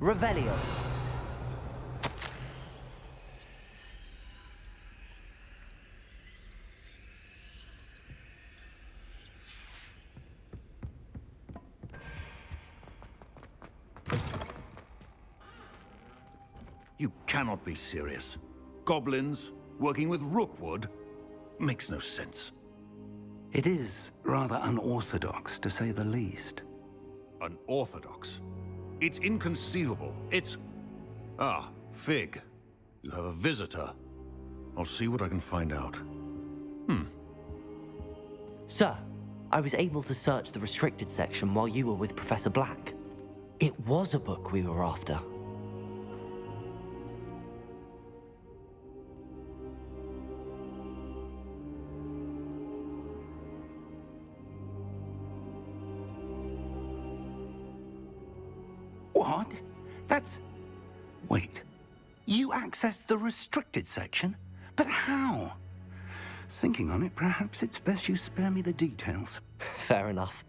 Revelio. You cannot be serious. Goblins working with Rookwood? Makes no sense. It is rather unorthodox, to say the least. Unorthodox? It's inconceivable. It's... Ah, Fig. You have a visitor. I'll see what I can find out. Sir, I was able to search the restricted section while you were with Professor Black. It was a book we were after. What? That's... Wait. You accessed the restricted section? But how? Thinking on it, perhaps it's best you spare me the details. Fair enough.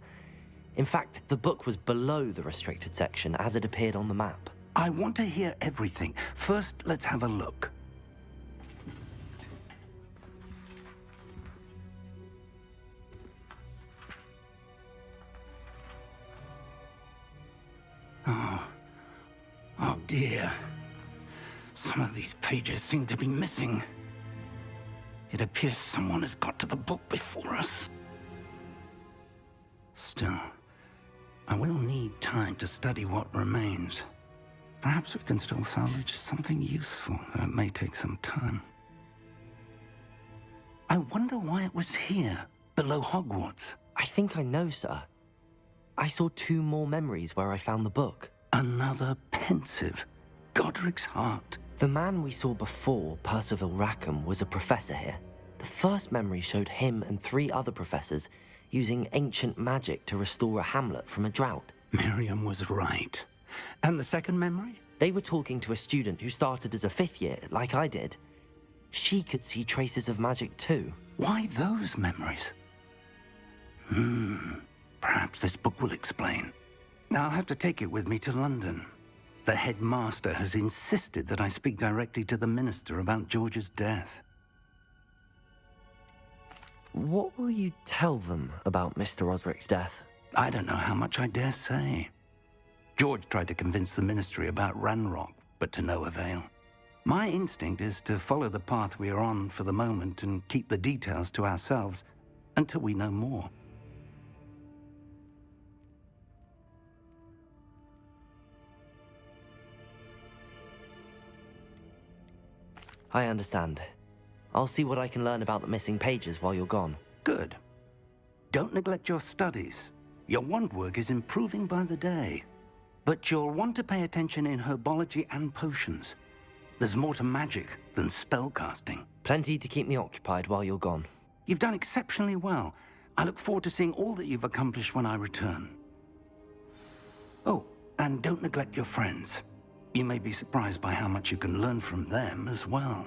In fact, the book was below the restricted section as it appeared on the map. I want to hear everything. First, let's have a look. Oh dear. Some of these pages seem to be missing. It appears someone has got to the book before us. Still, I will need time to study what remains. Perhaps we can still salvage something useful, though it may take some time. I wonder why it was here, below Hogwarts. I think I know, sir. I saw 2 more memories where I found the book. Another pensive. Godric's heart. The man we saw before, Percival Rackham, was a professor here. The first memory showed him and 3 other professors using ancient magic to restore a hamlet from a drought. Miriam was right. And the second memory? They were talking to a student who started as a 5th year, like I did. She could see traces of magic too. Why those memories? Perhaps this book will explain. I'll have to take it with me to London. The headmaster has insisted that I speak directly to the minister about George's death. What will you tell them about Mr. Osric's death? I don't know how much I dare say. George tried to convince the ministry about Ranrock, but to no avail. My instinct is to follow the path we are on for the moment and keep the details to ourselves until we know more. I understand. I'll see what I can learn about the missing pages while you're gone. Good. Don't neglect your studies. Your wand work is improving by the day. But you'll want to pay attention in herbology and potions. There's more to magic than spellcasting. Plenty to keep me occupied while you're gone. You've done exceptionally well. I look forward to seeing all that you've accomplished when I return. Oh, and don't neglect your friends. You may be surprised by how much you can learn from them as well.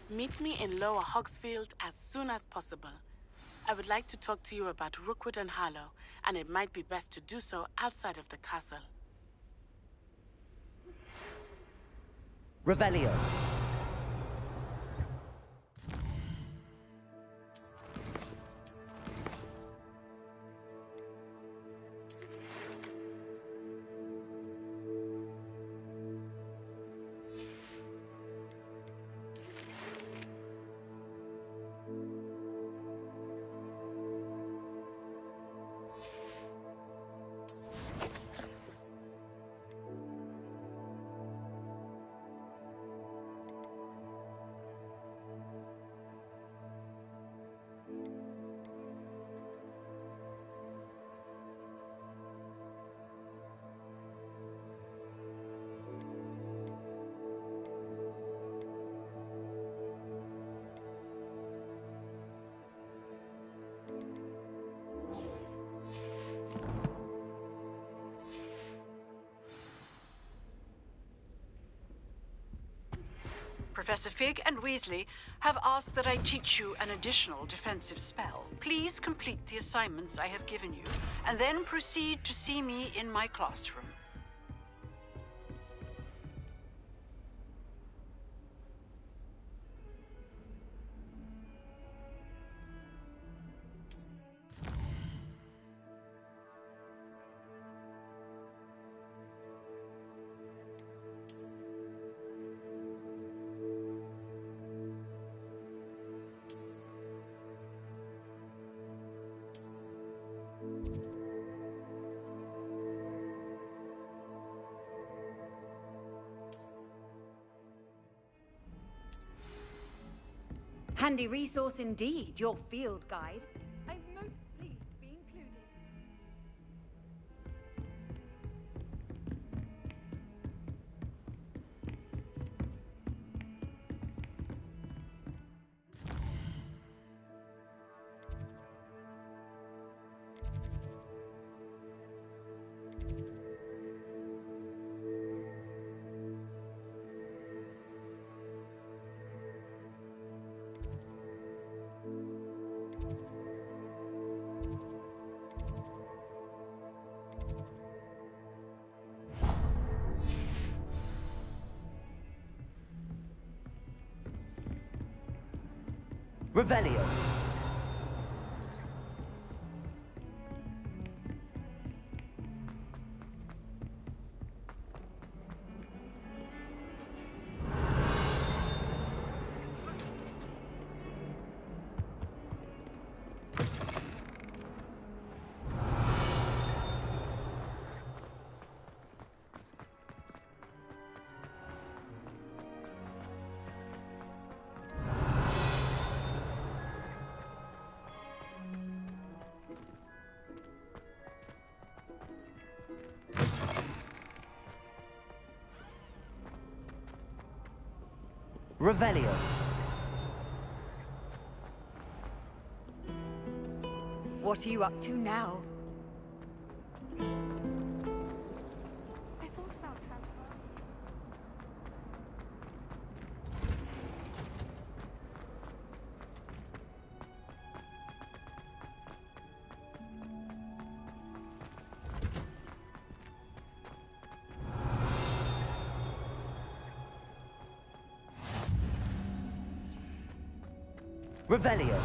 Meet me in Lower Hogsfield as soon as possible. I would like to talk to you about Rookwood and Harlow, and it might be best to do so outside of the castle. Revelio. Professor Fig and Weasley have asked that I teach you an additional defensive spell. Please complete the assignments I have given you, and then proceed to see me in my classroom. Handy resource indeed, your field guide. I'm most pleased to be included. Revelio. Revelio. What are you up to now? I thought about her. Revelio.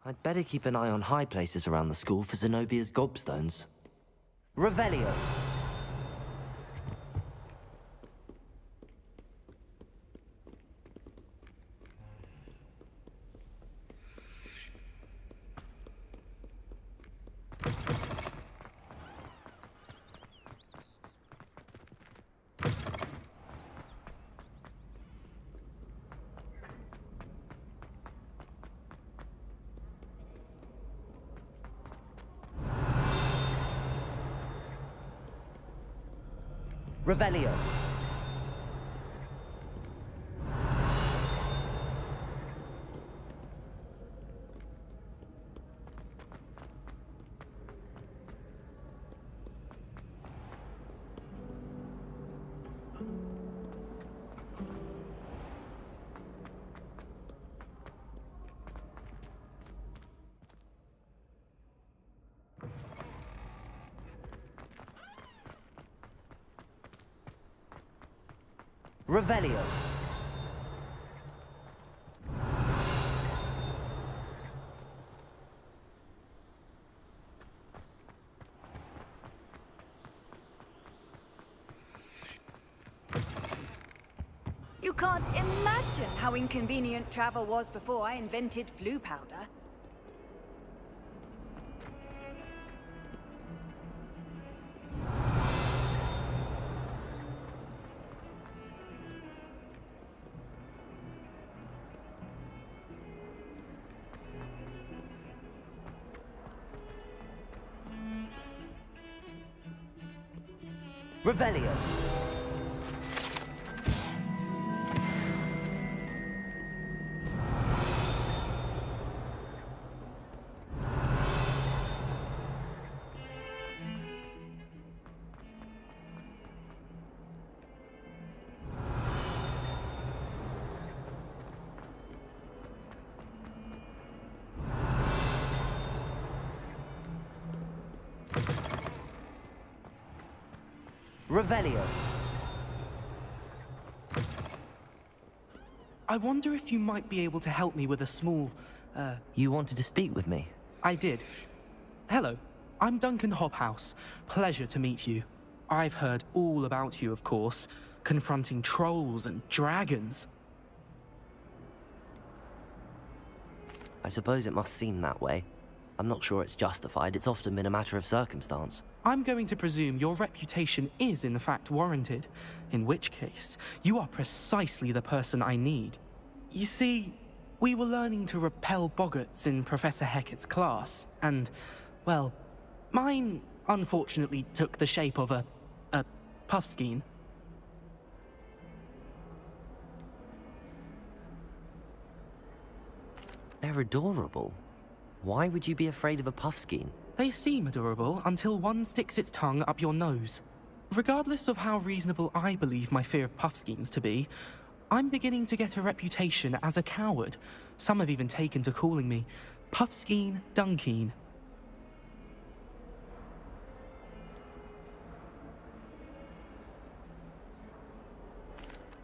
I'd better keep an eye on high places around the school for Zenobia's gobstones. Revelio! Revelio. Revelio. You can't imagine how inconvenient travel was before I invented flu powder. Revelio. Revelio. I wonder if you might be able to help me with a small, You wanted to speak with me? I did. Hello, I'm Duncan Hobhouse. Pleasure to meet you. I've heard all about you, of course, confronting trolls and dragons. I suppose it must seem that way. I'm not sure it's justified. It's often been a matter of circumstance. I'm going to presume your reputation is in fact warranted, in which case, you are precisely the person I need. You see, we were learning to repel boggarts in Professor Hecat's class, and, well, mine unfortunately took the shape of a puffskein. They're adorable. Why would you be afraid of a puffskein? They seem adorable until one sticks its tongue up your nose. Regardless of how reasonable I believe my fear of puffskeins to be, I'm beginning to get a reputation as a coward. Some have even taken to calling me Puffskein Dunkeen.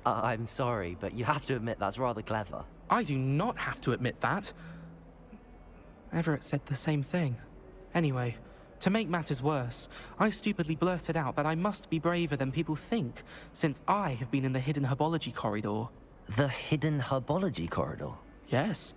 I'm sorry, but you have to admit that's rather clever. I do not have to admit that. Everett said the same thing. Anyway, to make matters worse, I stupidly blurted out that I must be braver than people think, since I have been in the hidden herbology corridor. The hidden herbology corridor? Yes.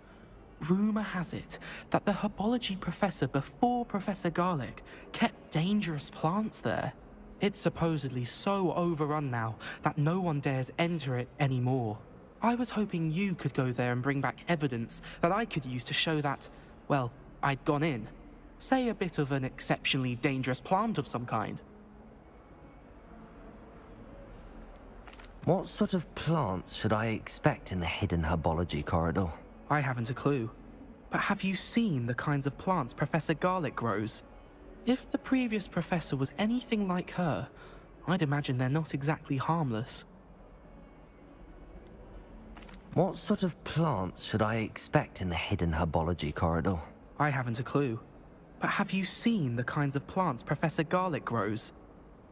Rumor has it that the herbology professor before Professor Garlic kept dangerous plants there. It's supposedly so overrun now that no one dares enter it anymore. I was hoping you could go there and bring back evidence that I could use to show that, well, I'd gone in. Say a bit of an exceptionally dangerous plant of some kind. What sort of plants should I expect in the hidden herbology corridor? I haven't a clue. But have you seen the kinds of plants Professor Garlic grows? If the previous professor was anything like her, I'd imagine they're not exactly harmless. What sort of plants should I expect in the hidden herbology corridor? I haven't a clue. But have you seen the kinds of plants Professor Garlic grows?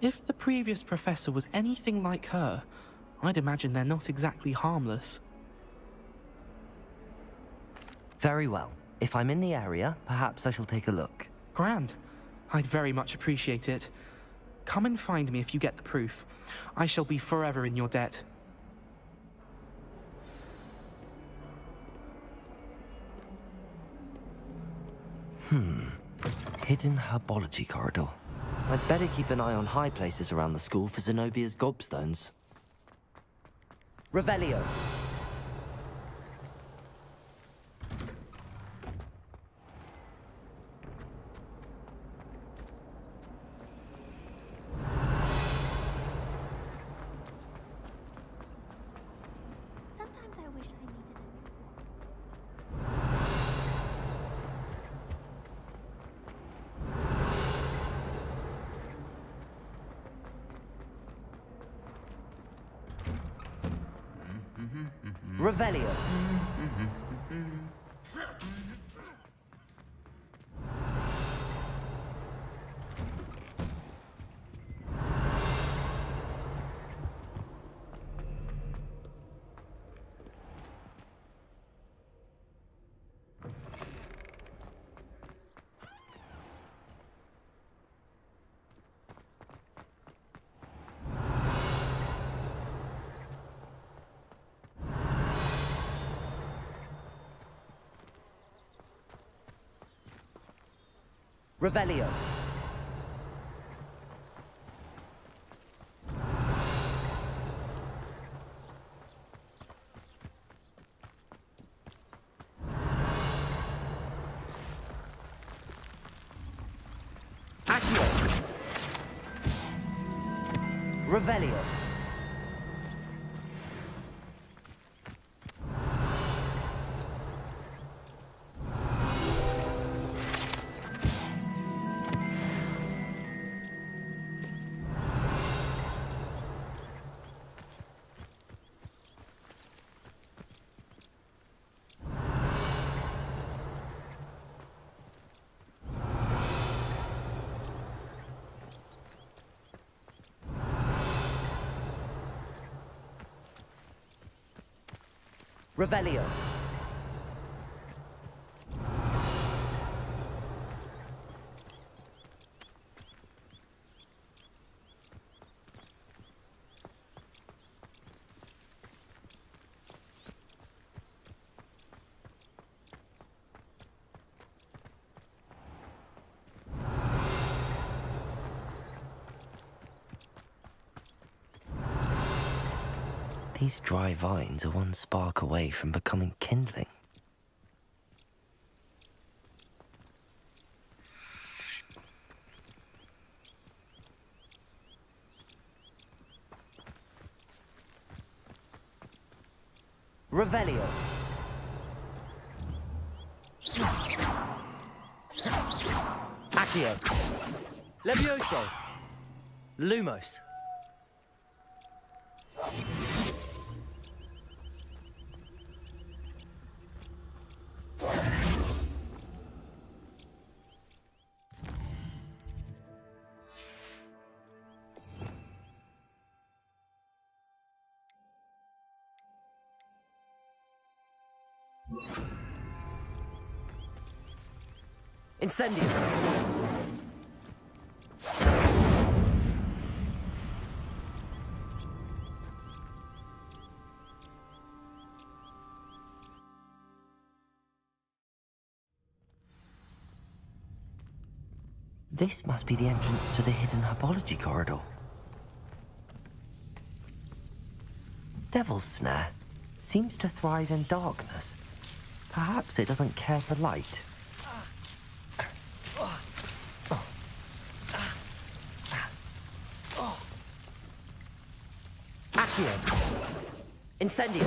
If the previous professor was anything like her, I'd imagine they're not exactly harmless. Very well. If I'm in the area, perhaps I shall take a look. Grand. I'd very much appreciate it. Come and find me if you get the proof. I shall be forever in your debt. Hidden herbology corridor. I'd better keep an eye on high places around the school for Zenobia's gobstones. Revelio. Sometimes I wish I needed a Revelio. Revelio. Accio. Revelio. Revelio. These dry vines are one spark away from becoming kindling. Revelio. Accio. Levioso. Lumos. Incendio. This must be the entrance to the hidden herbology corridor. Devil's Snare seems to thrive in darkness. Perhaps it doesn't care for light. Accio. Incendio.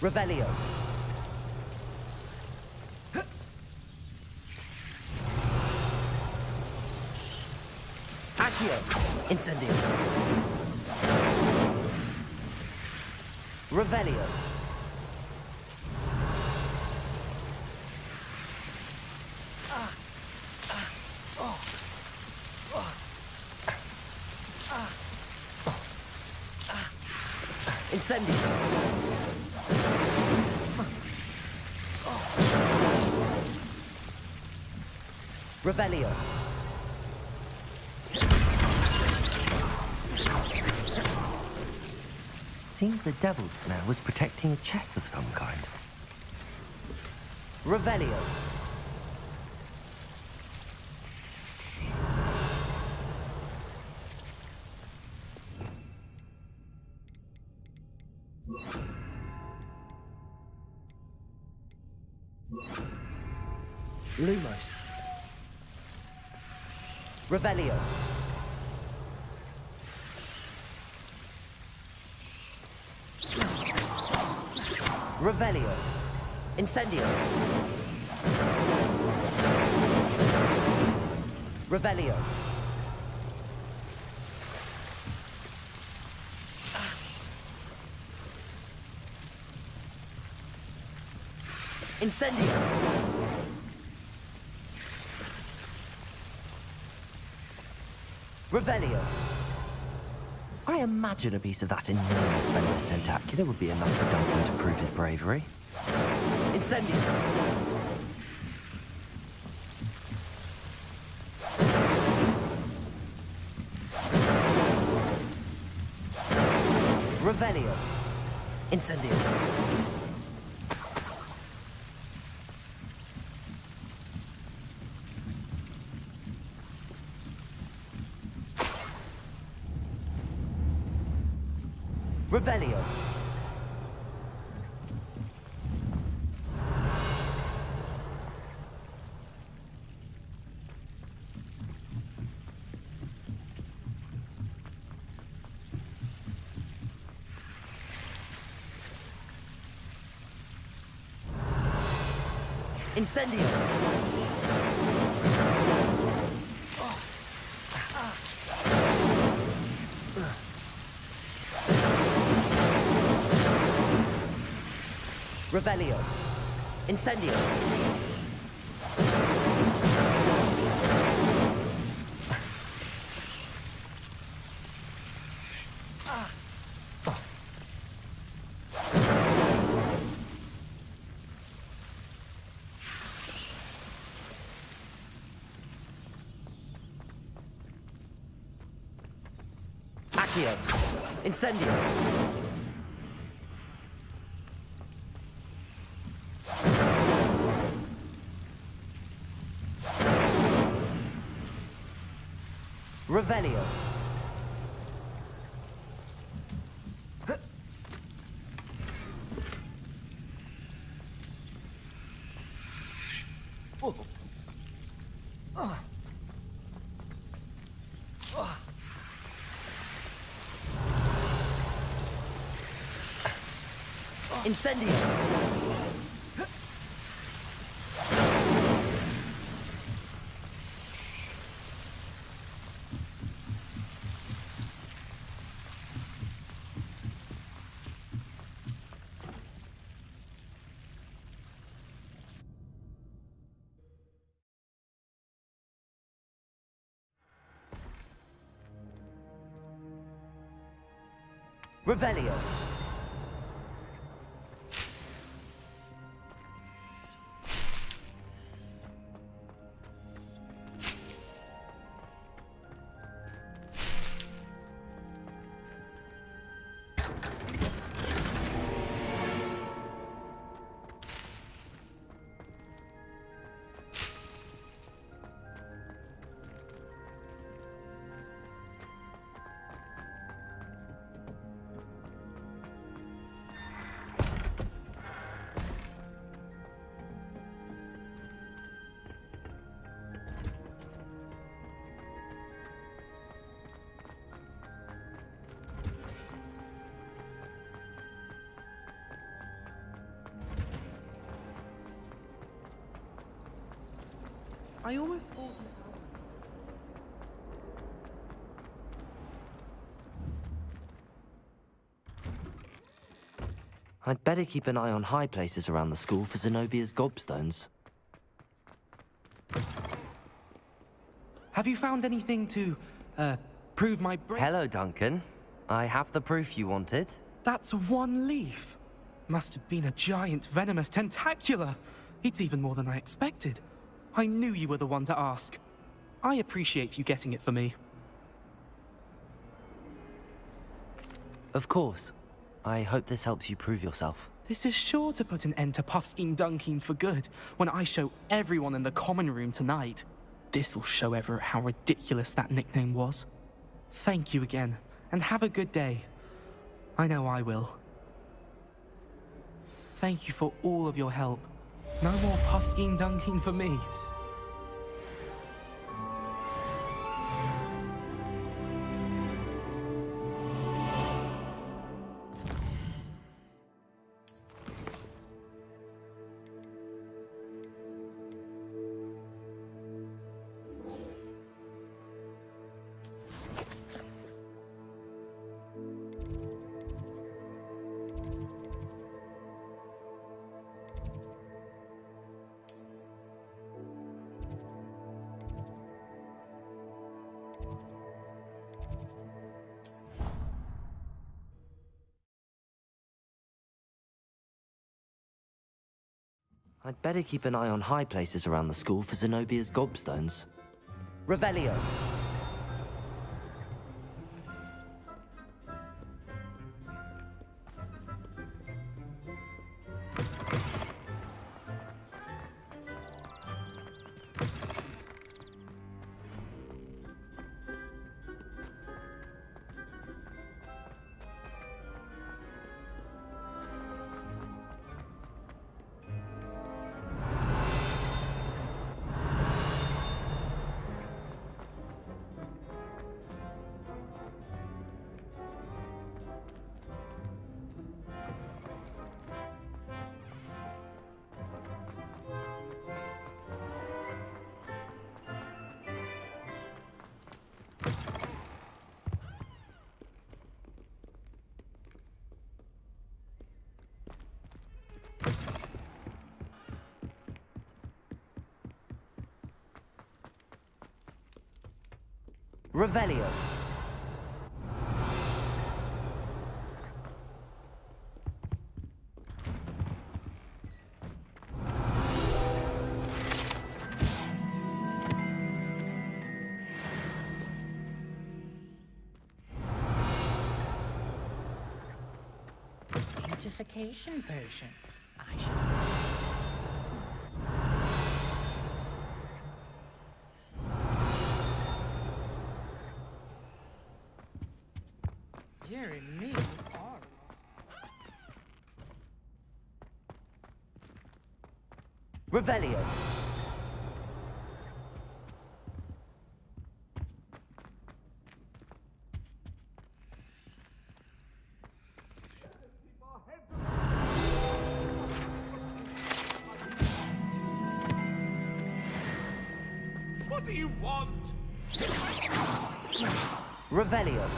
Revelio. Accio. Incendio. Revelio. Incendio! Revelio! Seems the devil's snare was protecting a chest of some kind. Revelio! Lumos. Revelio. Revelio. Incendio. Revelio. Incendio. Revelio. I imagine a piece of that enormous Venomous Tentacular would be enough for Duncan to prove his bravery. Incendio. Revelio. Incendio. Revelio. Incendio. Revelio. Incendio. Accio. Incendio. Revelio. Incendio. Revelio. I almost thought... I'd better keep an eye on high places around the school for Zenobia's gobstones. Have you found anything to, prove my Hello, Duncan. I have the proof you wanted. That's one leaf. Must have been a giant venomous tentacula. It's even more than I expected. I knew you were the one to ask. I appreciate you getting it for me. Of course. I hope this helps you prove yourself. This is sure to put an end to Puffskein Dunkeen for good when I show everyone in the common room tonight. This'll show Everett how ridiculous that nickname was. Thank you again, and have a good day. I know I will. Thank you for all of your help. No more Puffskein Dunkeen for me. I'd better keep an eye on high places around the school for Zenobia's gobstones. Revelio! Revelio! Beautification potion. I should. Dear me, Revelio! What do you want? Revelio!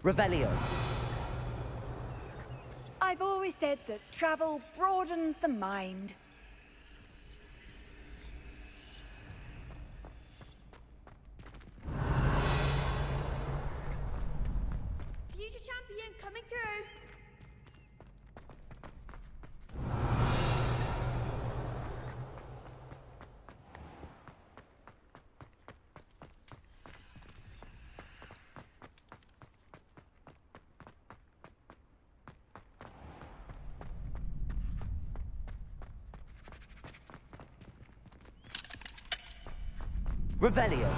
Revelio! I've always said that travel broadens the mind. Future champion coming through. Revelio!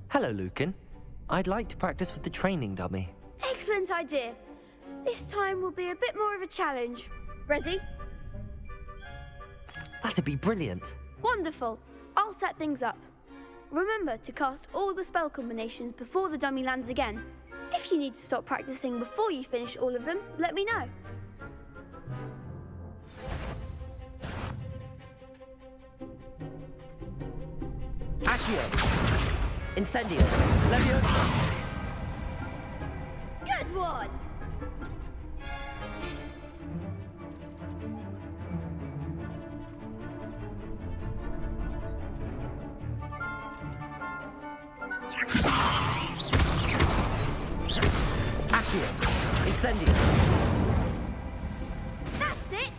Hello, Lucan. I'd like to practice with the training dummy. Excellent idea. This time will be a bit more of a challenge. Ready? That'd be brilliant. Wonderful. I'll set things up. Remember to cast all the spell combinations before the dummy lands again. If you need to stop practicing before you finish all of them, let me know. Accio! Incendio! Leviosa! Good one! Accio! Incendio! That's it!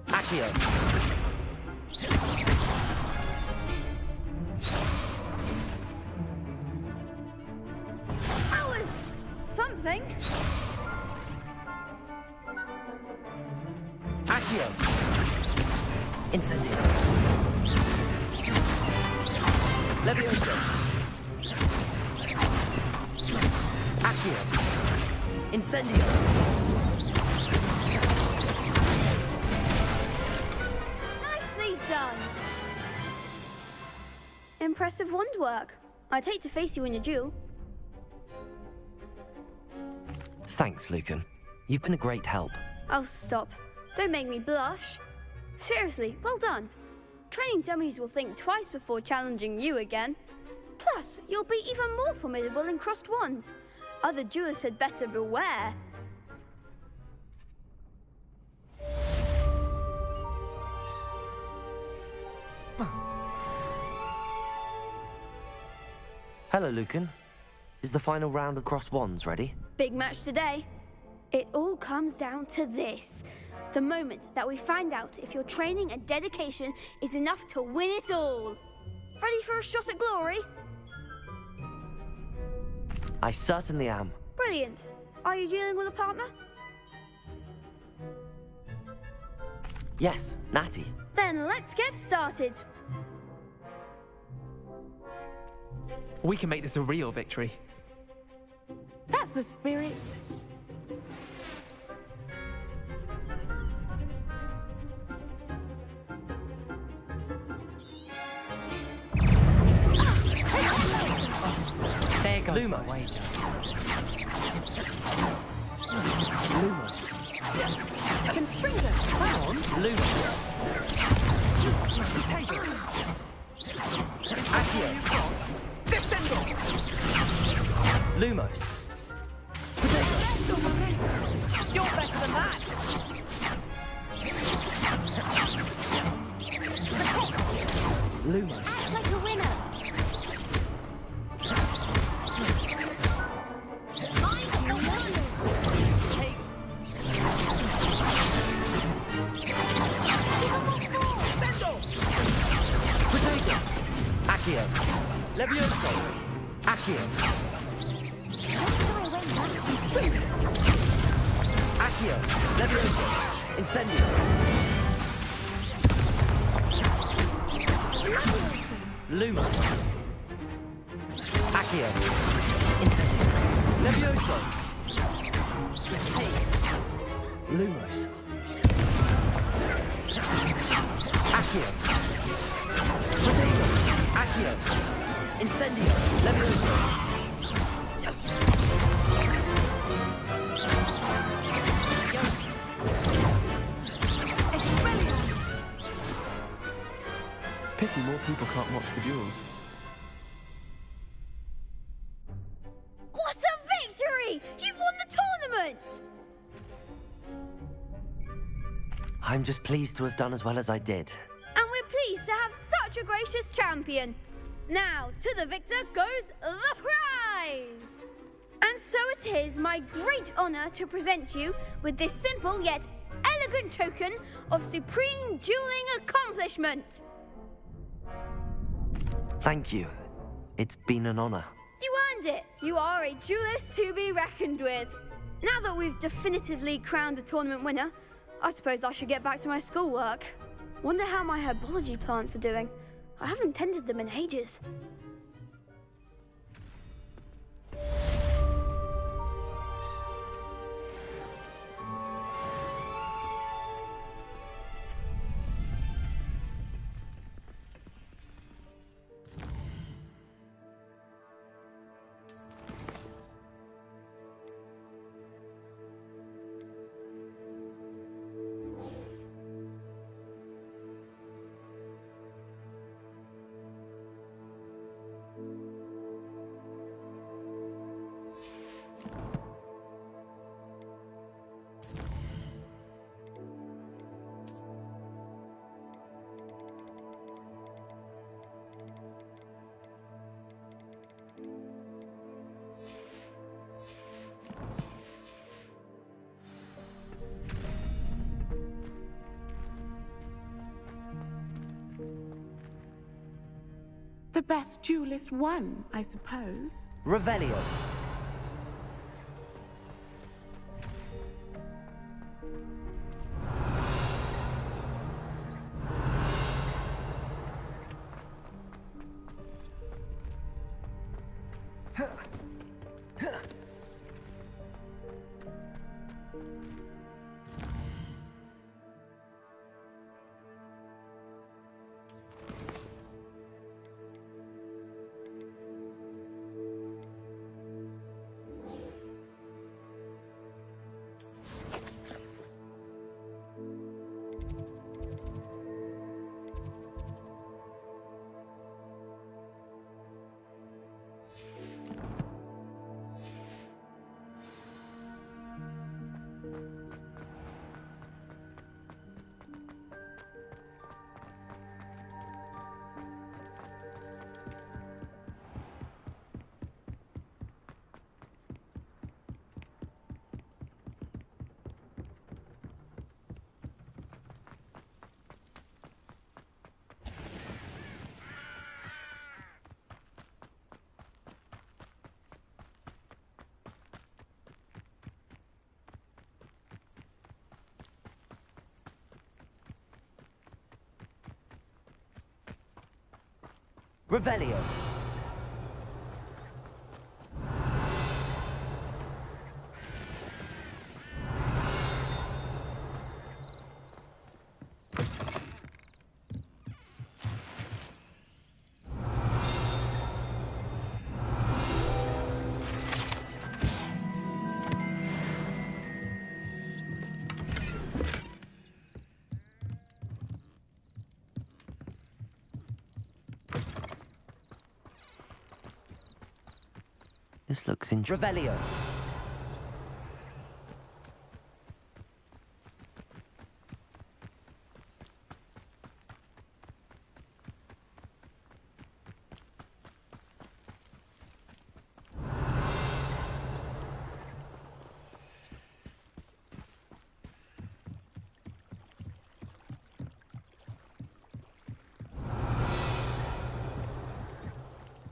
Accio! That was something. Accio! Incendio! Leviosa! Accio! Incendio! Nicely done. Impressive wand work. I'd hate to face you in a duel. Thanks, Lucan. You've been a great help. Oh, stop. Don't make me blush. Seriously, well done. Training dummies will think twice before challenging you again. Plus, you'll be even more formidable in crossed wands. Other duelists had better beware. Hello, Lucan. Is the final round of cross wands ready? Big match today. It all comes down to this. The moment that we find out if your training and dedication is enough to win it all. Ready for a shot at glory? I certainly am. Brilliant. Are you dealing with a partner? Yes, Natty. Then let's get started. We can make this a real victory. That's the spirit. There goes Lumos. my wager. Lumos. Confringo, come on. Lumos. Take it. Accio. Descendo. Lumos. You're better than that. Lumos. Act like a winner. Accio. Levioso. Accio. Accio. Levioso. Incendio. Lumos. Accio. Incendio. Levioso. Lumos. Accio. Potato. Accio. Incendio. Levioso. Pity more people can't watch the duels. What a victory! You've won the tournament! I'm just pleased to have done as well as I did. And we're pleased to have such a gracious champion. Now, to the victor goes the prize! And so it is my great honor to present you with this simple yet elegant token of supreme dueling accomplishment. Thank you. It's been an honor. You earned it. You are a duelist to be reckoned with. Now that we've definitively crowned the tournament winner, I suppose I should get back to my schoolwork. Wonder how my herbology plants are doing. I haven't tended them in ages. The best duelist won, I suppose. Revelio. Revelio. This looks interesting. Revelio.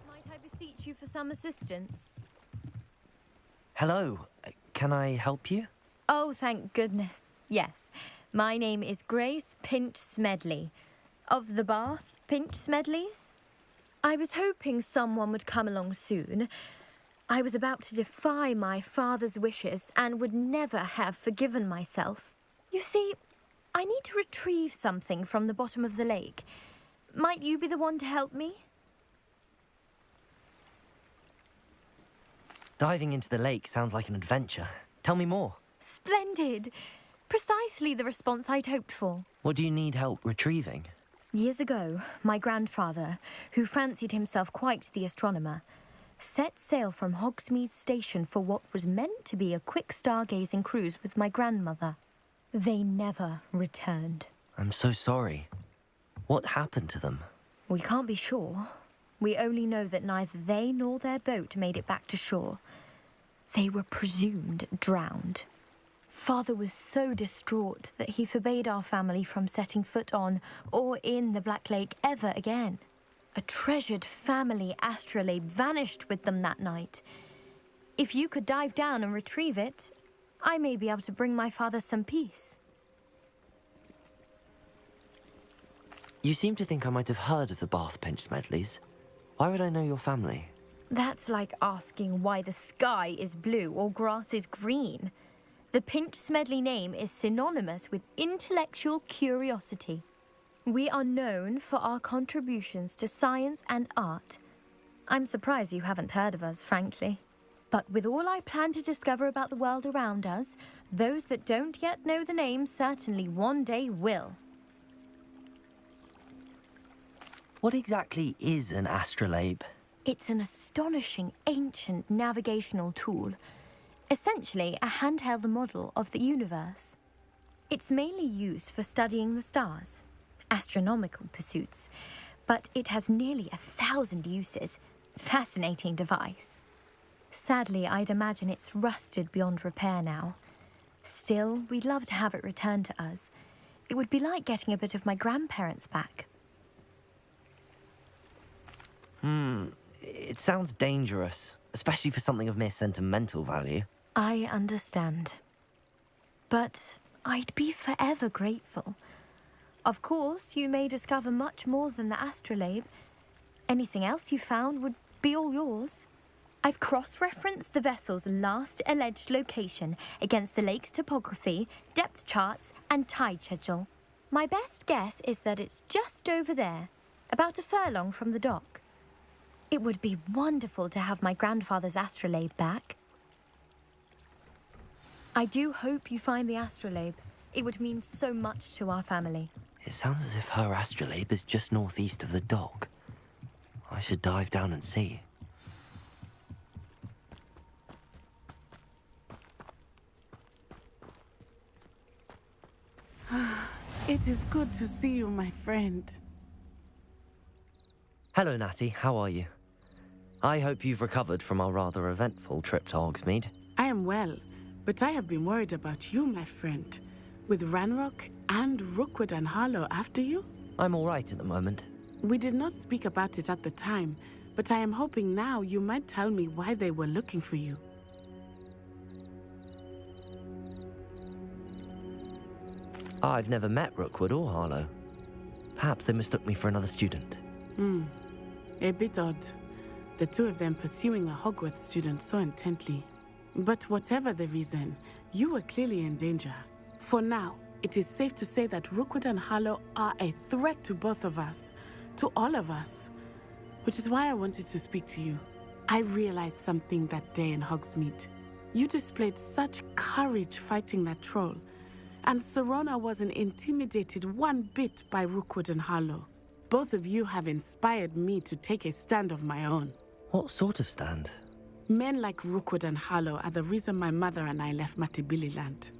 Might I beseech you for some assistance? Hello. Can I help you? Oh, thank goodness. Yes. My name is Grace Pinch Smedley. Of the Bath Pinch Smedleys. I was hoping someone would come along soon. I was about to defy my father's wishes and would never have forgiven myself. You see, I need to retrieve something from the bottom of the lake. Might you be the one to help me? Diving into the lake sounds like an adventure. Tell me more. Splendid. Precisely the response I'd hoped for. What do you need help retrieving? Years ago, my grandfather, who fancied himself quite the astronomer, set sail from Hogsmeade Station for what was meant to be a quick stargazing cruise with my grandmother. They never returned. I'm so sorry. What happened to them? We can't be sure. We only know that neither they nor their boat made it back to shore. They were presumed drowned. Father was so distraught that he forbade our family from setting foot on or in the Black Lake ever again. A treasured family astrolabe vanished with them that night. If you could dive down and retrieve it, I may be able to bring my father some peace. You seem to think I might have heard of the Bath Pinch Smedleys. Why would I know your family? That's like asking why the sky is blue or grass is green. The Pinch Smedley name is synonymous with intellectual curiosity. We are known for our contributions to science and art. I'm surprised you haven't heard of us, frankly. But with all I plan to discover about the world around us, those that don't yet know the name certainly one day will. What exactly is an astrolabe? It's an astonishing ancient navigational tool. Essentially a handheld model of the universe. It's mainly used for studying the stars, astronomical pursuits, but it has nearly 1,000 uses. Fascinating device. Sadly, I'd imagine it's rusted beyond repair now. Still, we'd love to have it returned to us. It would be like getting a bit of my grandparents back. It sounds dangerous, especially for something of mere sentimental value. I understand. But I'd be forever grateful. Of course, you may discover much more than the astrolabe. Anything else you found would be all yours. I've cross-referenced the vessel's last alleged location against the lake's topography, depth charts, and tide schedule. My best guess is that it's just over there, about a furlong from the dock. It would be wonderful to have my grandfather's astrolabe back. I do hope you find the astrolabe. It would mean so much to our family. It sounds as if her astrolabe is just northeast of the dock. I should dive down and see. It is good to see you, my friend. Hello, Natty. How are you? I hope you've recovered from our rather eventful trip to Hogsmeade. I am well, but I have been worried about you, my friend. With Ranrock and Rookwood and Harlow after you? I'm all right at the moment. We did not speak about it at the time, but I am hoping now you might tell me why they were looking for you. I've never met Rookwood or Harlow. Perhaps they mistook me for another student. A bit odd. The two of them pursuing a Hogwarts student so intently. But whatever the reason, you were clearly in danger. For now, it is safe to say that Rookwood and Harlow are a threat to both of us, to all of us. Which is why I wanted to speak to you. I realized something that day in Hogsmeade. You displayed such courage fighting that troll, and Serona wasn't intimidated one bit by Rookwood and Harlow. Both of you have inspired me to take a stand of my own. What sort of stand? Men like Rookwood and Harlow are the reason my mother and I left Matibili land.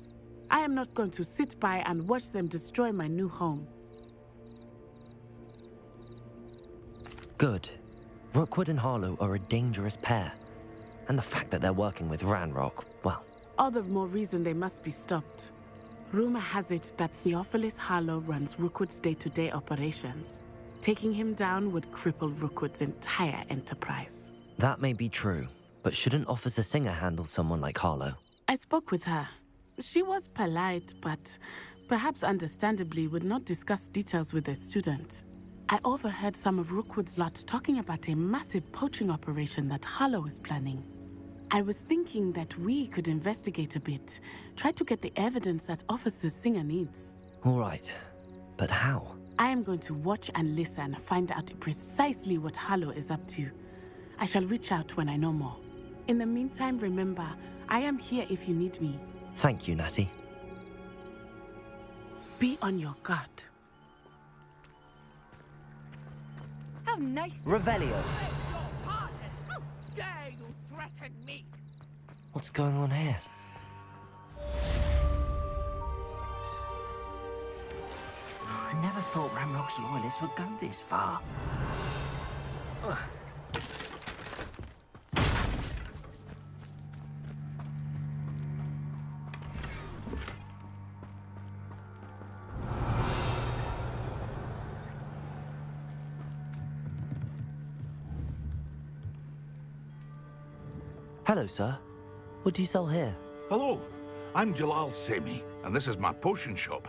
I am not going to sit by and watch them destroy my new home. Good. Rookwood and Harlow are a dangerous pair. And the fact that they're working with Ranrock, well... All the more reason they must be stopped. Rumor has it that Theophilus Harlow runs Rookwood's day-to-day operations. Taking him down would cripple Rookwood's entire enterprise. That may be true, but shouldn't Officer Singer handle someone like Harlow? I spoke with her. She was polite, but perhaps understandably would not discuss details with a student. I overheard some of Rookwood's lot talking about a massive poaching operation that Harlow is planning. I was thinking that we could investigate a bit, try to get the evidence that Officer Singer needs. All right, but how? I am going to watch and listen, find out precisely what Harlow is up to. I shall reach out when I know more. In the meantime, remember, I am here if you need me. Thank you, Natty. Be on your guard. How nice. Revelio! How dare you threaten me? What's going on here? I never thought Ranrock's loyalists would go this far. Hello, sir. What do you sell here? Hello, I'm Jalal Semi, and this is my potion shop.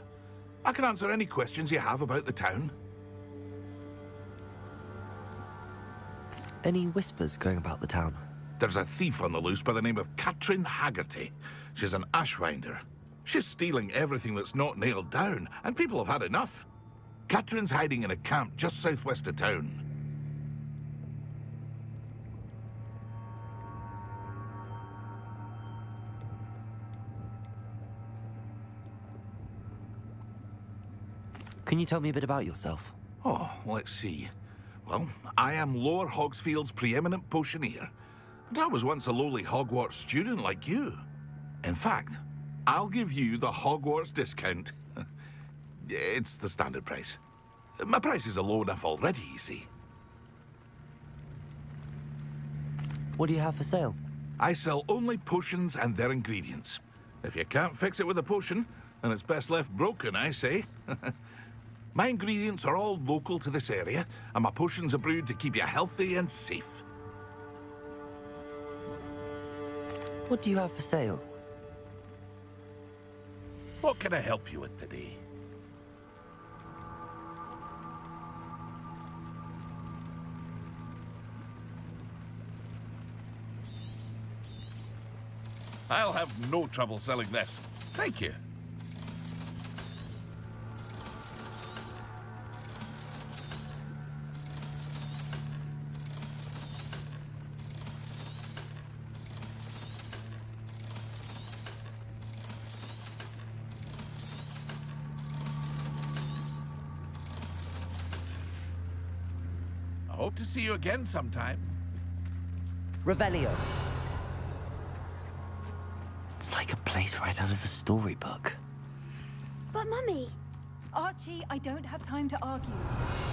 I can answer any questions you have about the town. Any whispers going about the town? There's a thief on the loose by the name of Katrin Haggerty. She's an ashwinder. She's stealing everything that's not nailed down, and people have had enough. Katrin's hiding in a camp just southwest of town. Can you tell me a bit about yourself? Oh, let's see. Well, I am Lower Hogsfield's preeminent potioneer. But I was once a lowly Hogwarts student like you. In fact, I'll give you the Hogwarts discount. It's the standard price. My prices are low enough already, you see. What do you have for sale? I sell only potions and their ingredients. If you can't fix it with a potion, then it's best left broken, I say. My ingredients are all local to this area, and my potions are brewed to keep you healthy and safe. What do you have for sale? What can I help you with today? I'll have no trouble selling this. Thank you. I hope to see you again sometime. Revelio. It's like a place right out of a storybook. But Mummy... Archie, I don't have time to argue.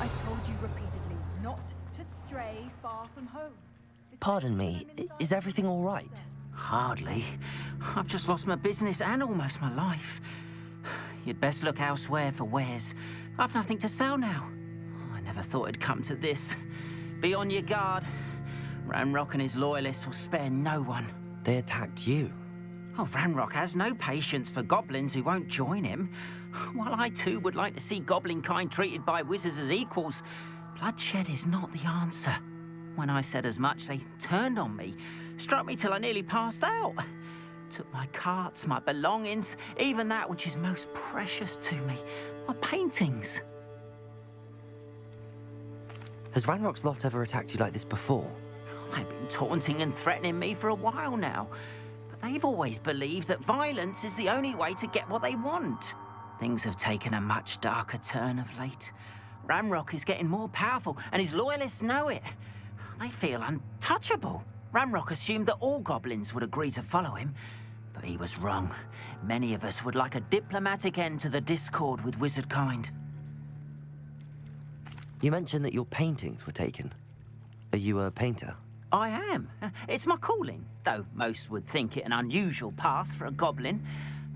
I've told you repeatedly not to stray far from home. Pardon me, is everything all right? Hardly. I've just lost my business and almost my life. You'd best look elsewhere for wares. I've nothing to sell now. I never thought it'd come to this. Be on your guard. Ranrock and his loyalists will spare no one. They attacked you? Oh, Ranrock has no patience for goblins who won't join him. While I too would like to see goblin kind treated by wizards as equals, bloodshed is not the answer. When I said as much, they turned on me, struck me till I nearly passed out. Took my carts, my belongings, even that which is most precious to me, my paintings. Has Ranrock's lot ever attacked you like this before? They've been taunting and threatening me for a while now. But they've always believed that violence is the only way to get what they want. Things have taken a much darker turn of late. Ranrock is getting more powerful, and his loyalists know it. They feel untouchable. Ranrock assumed that all goblins would agree to follow him, but he was wrong. Many of us would like a diplomatic end to the discord with wizard kind. You mentioned that your paintings were taken. Are you a painter? I am. It's my calling, though most would think it an unusual path for a goblin.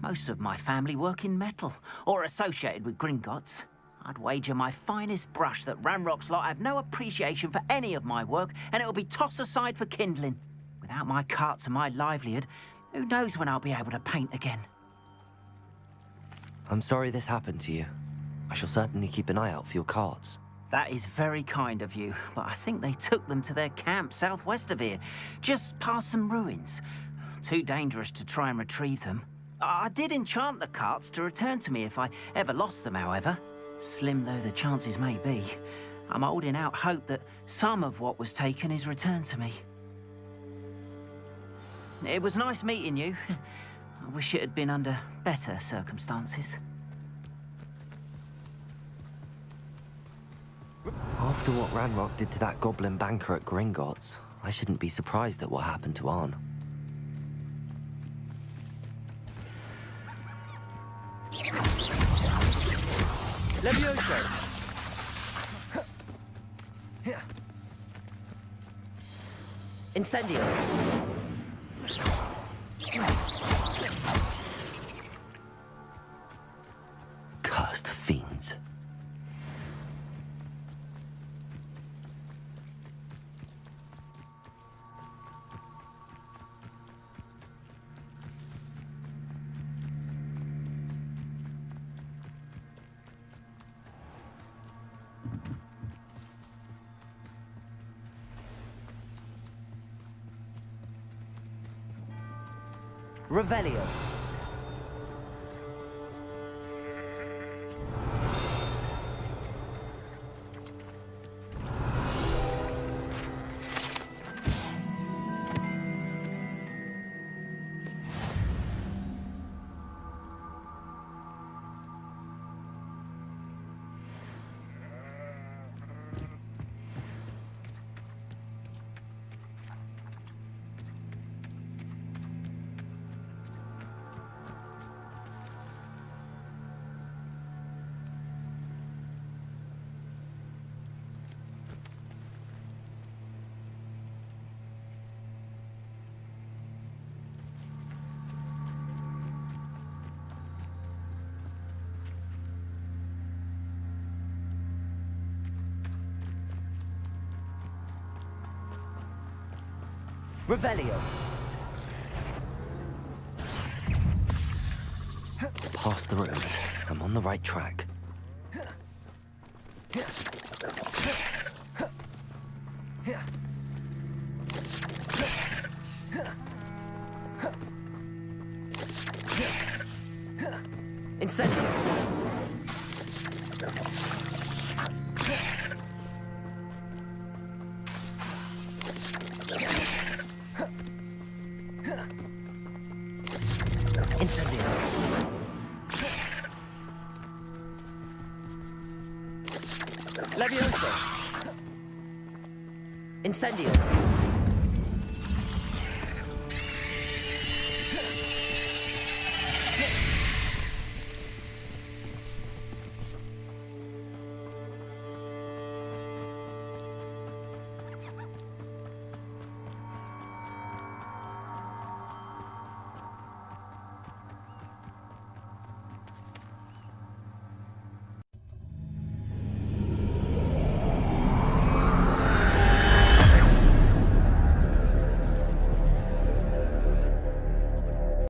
Most of my family work in metal, or associated with Gringotts. I'd wager my finest brush that Ranrock's lot have no appreciation for any of my work, and it'll be tossed aside for kindling. Without my carts and my livelihood, who knows when I'll be able to paint again. I'm sorry this happened to you. I shall certainly keep an eye out for your carts. That is very kind of you, but I think they took them to their camp southwest of here, just past some ruins. Too dangerous to try and retrieve them. I did enchant the carts to return to me if I ever lost them, however. Slim though the chances may be, I'm holding out hope that some of what was taken is returned to me. It was nice meeting you. I wish it had been under better circumstances. After what Ranrock did to that goblin banker at Gringotts, I shouldn't be surprised at what happened to Arn. Levioso! Incendio! Cursed fiends. Revelio. Revelio. Past the ruins. I'm on the right track. Incendio. Incendio. Leviosa. Incendio.